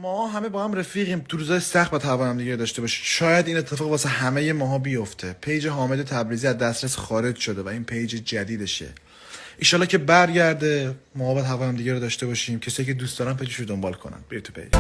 ما همه با هم رفیقیم، تو روزای سخت با هم دیگه داشته باشیم. شاید این اتفاق واسه همه ماها بیفته. پیج حامد تبریزی از دسترس خارج شده و این پیج جدیدشه. ایشالا که برگرده ما باید هم دیگه رو داشته باشیم. کسی که دوست دارن پیجشو دنبال کنن. بیا تو پیج.